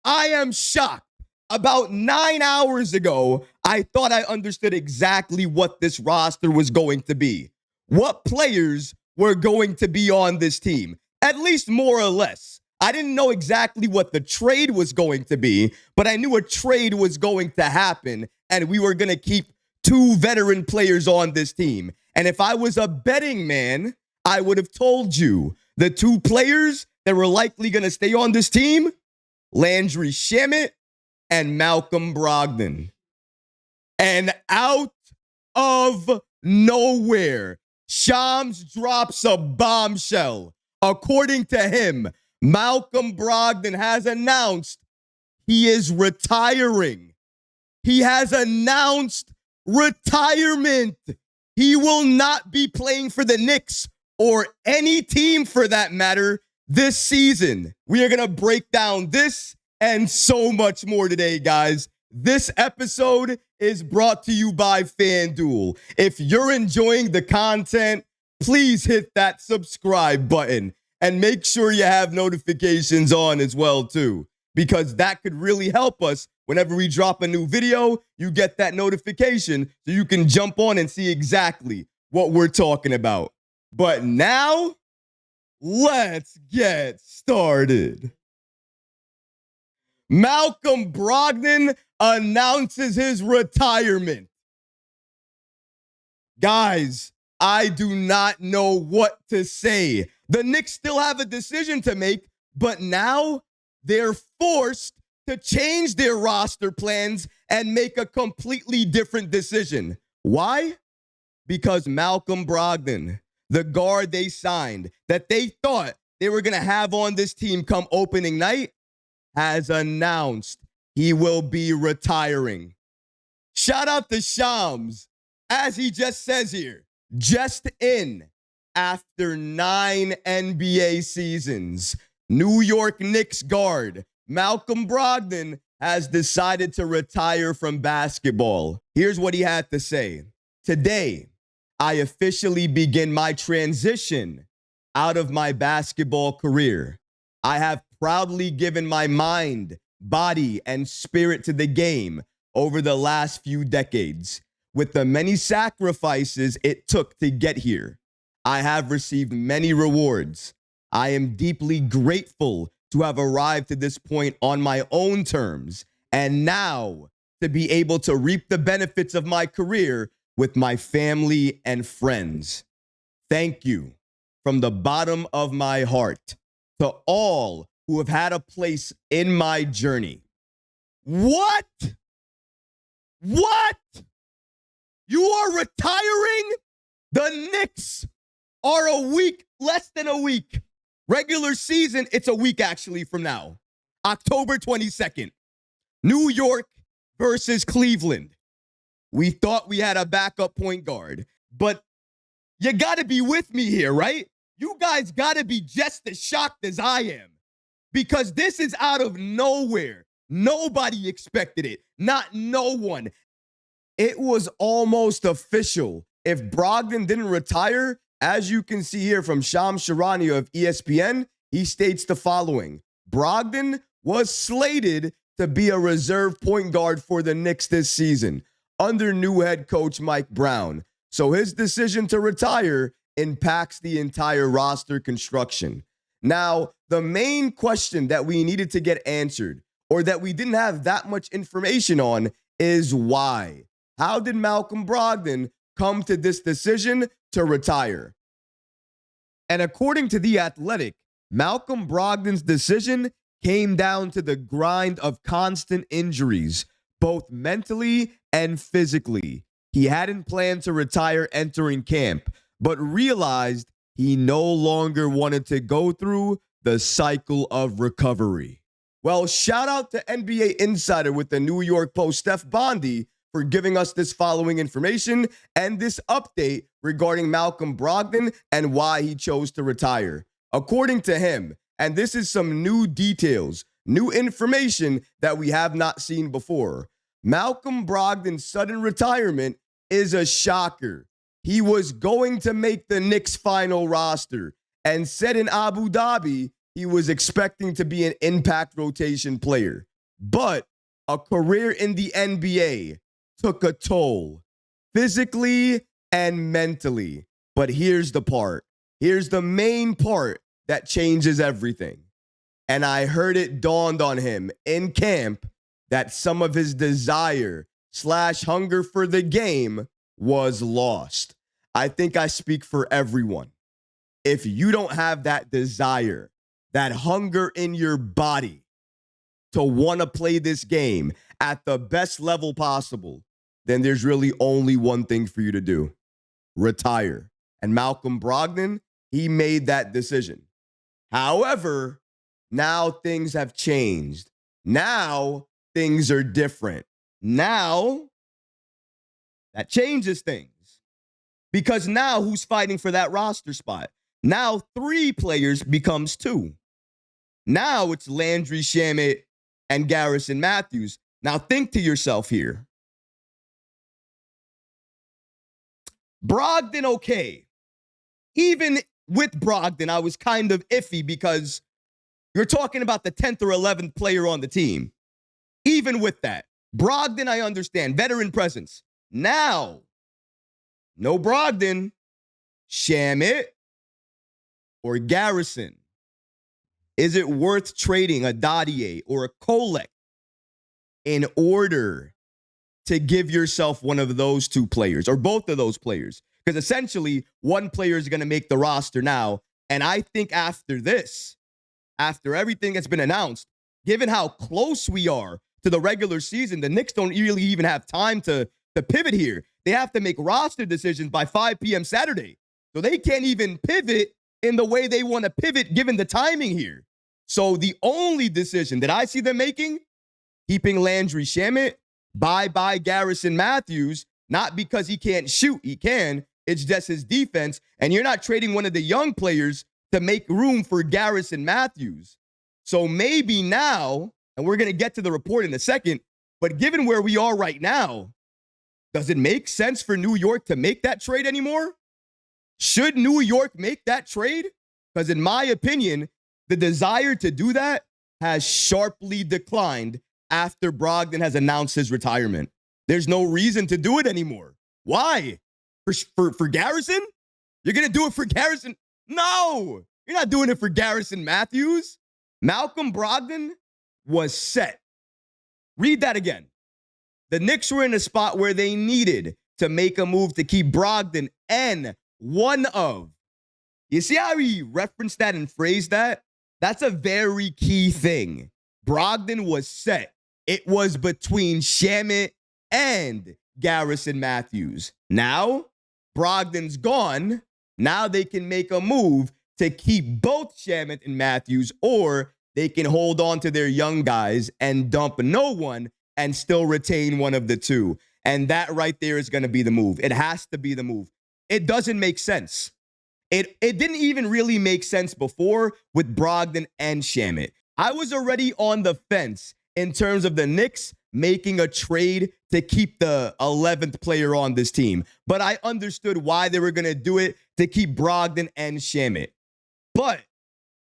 I am shocked. About 9 hours ago, I thought I understood exactly what this roster was going to be. What players were going to be on this team, at least more or less. I didn't know exactly what the trade was going to be, but I knew a trade was going to happen, and we were going to keep 2 veteran players on this team. And if I was a betting man, I would have told you the 2 players that were likely going to stay on this team, Landry Shamet and Malcolm Brogdon. And out of nowhere, Shams drops a bombshell. According to him, Malcolm Brogdon has announced he is retiring. He has announced retirement. He will not be playing for the Knicks or any team for that matter this season. We are going to break down this and so much more today, guys. This episode is brought to you by FanDuel. If you're enjoying the content, please hit that subscribe button and make sure you have notifications on as well, too, because that could really help us. Whenever we drop a new video, you get that notification so you can jump on and see exactly what we're talking about. But now, let's get started. Malcolm Brogdon announces his retirement. Guys, I do not know what to say. The Knicks still have a decision to make, but now they're forced to change their roster plans and make a completely different decision. Why? Because Malcolm Brogdon, the guard they signed, that they thought they were going to have on this team come opening night, has announced he will be retiring. Shout out to Shams, as he just says here, just in after 9 NBA seasons, New York Knicks guard Malcolm Brogdon has decided to retire from basketball. Here's what he had to say. Today, I officially begin my transition out of my basketball career. I have proudly given my mind, body, and spirit to the game over the last few decades. With the many sacrifices it took to get here, I have received many rewards. I am deeply grateful to have arrived to this point on my own terms, and now to be able to reap the benefits of my career with my family and friends. Thank you from the bottom of my heart to all who have had a place in my journey. What? What? You are retiring? The Knicks are less than a week. Regular season, it's a week actually from now. October 22nd. New York versus Cleveland. We thought we had a backup point guard, but you got to be with me here, right? You guys got to be just as shocked as I am, because this is out of nowhere. Nobody expected it. Not no one. It was almost official. If Brogdon didn't retire, as you can see here from Shams Charania of ESPN, he states the following. Brogdon was slated to be a reserve point guard for the Knicks this season under new head coach Mike Brown. So his decision to retire impacts the entire roster construction. Now, the main question that we needed to get answered, or that we didn't have that much information on, is why? How did Malcolm Brogdon come to this decision to retire? And according to The Athletic, Malcolm Brogdon's decision came down to the grind of constant injuries, both mentally and physically. He hadn't planned to retire entering camp, but realized he no longer wanted to go through the cycle of recovery. Well, shout out to NBA Insider with the New York Post, Steph Bondy, for giving us this following information and this update regarding Malcolm Brogdon and why he chose to retire. According to him, and this is some new details, new information that we have not seen before, Malcolm Brogdon's sudden retirement is a shocker. He was going to make the Knicks' final roster and said in Abu Dhabi he was expecting to be an impact rotation player. but a career in the NBA took a toll physically and mentally. But here's the part. Here's the main part that changes everything. And I heard it dawned on him in camp that some of his desire / hunger for the game was lost. I think I speak for everyone. If you don't have that desire, that hunger in your body to want to play this game at the best level possible, then there's really only one thing for you to do: retire. And Malcolm Brogdon, he made that decision. However, now things have changed. Now things are different. Now that changes things. Because now who's fighting for that roster spot? Now 3 players becomes 2. Now it's Landry Shamet and Garrison Matthews. Now think to yourself here. Brogdon, okay. Even with Brogdon, I was kind of iffy because you're talking about the 10th or 11th player on the team. Even with that, Brogdon, I understand. Veteran presence. Now, no Brogdon, Shamet, or Garrison. Is it worth trading a Dadier or a Kolek in order to give yourself one of those 2 players or both of those players? Because essentially, one player is going to make the roster now. And I think after this, after everything that's been announced, given how close we are to the regular season, the Knicks don't really even have time to pivot here. They have to make roster decisions by 5 p.m. Saturday. So they can't even pivot in the way they want to pivot given the timing here. So the only decision that I see them making, keeping Landry Shamet, bye-bye Garrison Matthews, not because he can't shoot, he can. It's just his defense. And you're not trading one of the young players to make room for Garrison Matthews. So maybe now, and we're going to get to the report in a second, but given where we are right now, does it make sense for New York to make that trade anymore? Should New York make that trade? Because in my opinion, the desire to do that has sharply declined after Brogdon has announced his retirement. There's no reason to do it anymore. Why? For Garrison? You're going to do it for Garrison? No, you're not doing it for Garrison Matthews. Malcolm Brogdon was set. Read that again. The Knicks were in a spot where they needed to make a move to keep Brogdon and one of. You see how he referenced that and phrased that? That's a very key thing. Brogdon was set. It was between Shamet and Garrison Matthews. Now, Brogdon's gone. Now they can make a move to keep both Shamet and Matthews, or they can hold on to their young guys and dump no one and still retain one of the 2. And that right there is going to be the move. It has to be the move. It doesn't make sense. It didn't even really make sense before with Brogdon and Shamet. I was already on the fence in terms of the Knicks making a trade to keep the 11th player on this team. But I understood why they were going to do it to keep Brogdon and Shamet. But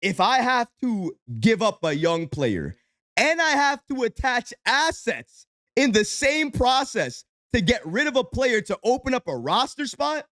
if I have to give up a young player and I have to attach assets in the same process to get rid of a player to open up a roster spot,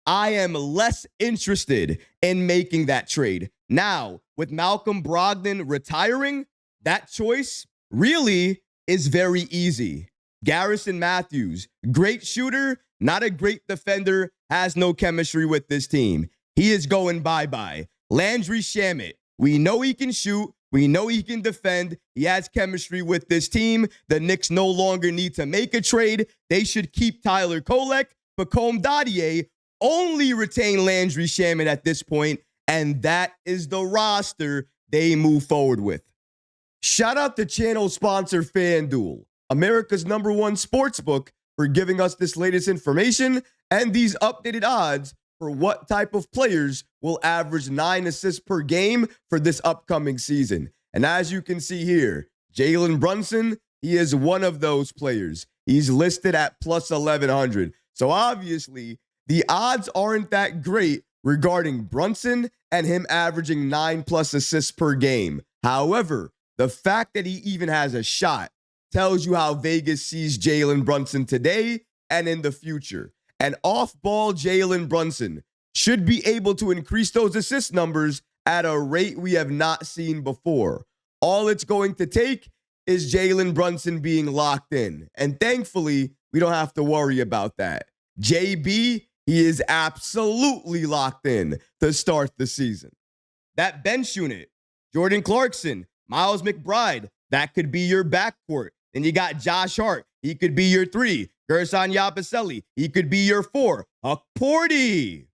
I am less interested in making that trade. Now, with Malcolm Brogdon retiring, that choice really is very easy. Garrison Matthews, great shooter, not a great defender, has no chemistry with this team. He is going bye-bye. Landry Shamet, we know he can shoot. We know he can defend. He has chemistry with this team. The Knicks no longer need to make a trade. They should keep Tyler Kolek, Pacome Dadier, only retain Landry Shamet at this point, and that is the roster they move forward with. Shout out to channel sponsor FanDuel, America's #1 sportsbook, for giving us this latest information and these updated odds for what type of players will average 9 assists per game for this upcoming season. And as you can see here, Jalen Brunson, he is one of those players. He's listed at plus 1,100. So obviously, the odds aren't that great regarding Brunson and him averaging 9+ assists per game. However, The fact that he even has a shot tells you how Vegas sees Jalen Brunson today and in the future. And off-ball Jalen Brunson should be able to increase those assist numbers at a rate we have not seen before. All it's going to take is Jalen Brunson being locked in. And thankfully, we don't have to worry about that. JB, he is absolutely locked in to start the season. That bench unit, Jordan Clarkson, Miles McBride, that could be your backcourt. Then you got Josh Hart. He could be your 3. Gerson Yabusele. He could be your 4. Huck Porty.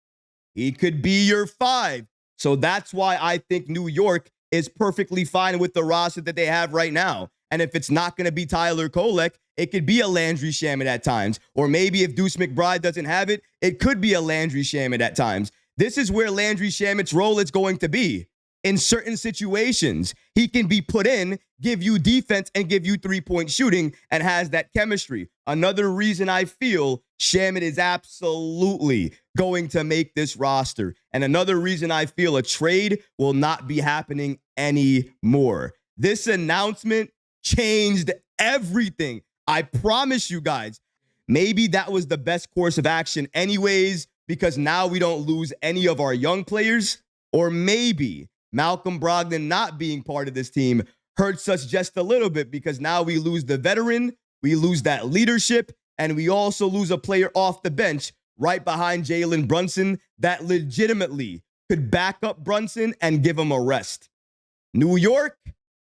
He could be your 5. So that's why I think New York is perfectly fine with the roster that they have right now. And if it's not going to be Tyler Kolek, it could be a Landry Shamet at times. Or maybe if Deuce McBride doesn't have it, it could be a Landry Shamet at times. This is where Landry Shamet's role is going to be. In certain situations, he can be put in, give you defense, and give you three-point shooting, and has that chemistry. Another reason I feel Shamet is absolutely going to make this roster. And another reason I feel a trade will not be happening anymore. This announcement changed everything. I promise you guys. Maybe that was the best course of action anyways, because now we don't lose any of our young players. Or maybe Malcolm Brogdon not being part of this team hurts us just a little bit, because now we lose the veteran, we lose that leadership, and we also lose a player off the bench right behind Jalen Brunson that legitimately could back up Brunson and give him a rest. New York,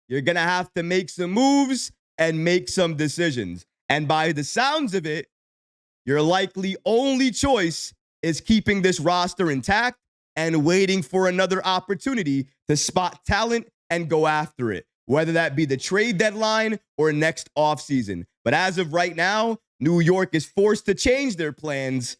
you're going to have to make some moves and make some decisions. And by the sounds of it, your likely only choice is keeping this roster intact and waiting for another opportunity to spot talent and go after it, whether that be the trade deadline or next offseason. But as of right now, New York is forced to change their plans,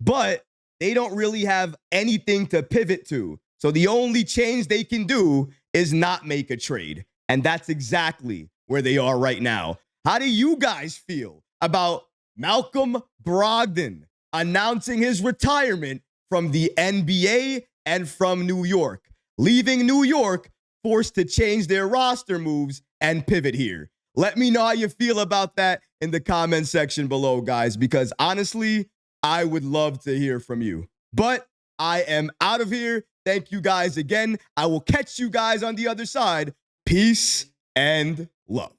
but they don't really have anything to pivot to. So the only change they can do is not make a trade. And that's exactly where they are right now. How do you guys feel about Malcolm Brogdon announcing his retirement from the NBA and from New York, leaving New York forced to change their roster moves and pivot here? Let me know how you feel about that in the comment section below, guys, because honestly, I would love to hear from you. But I am out of here. Thank you guys again. I will catch you guys on the other side. Peace and love.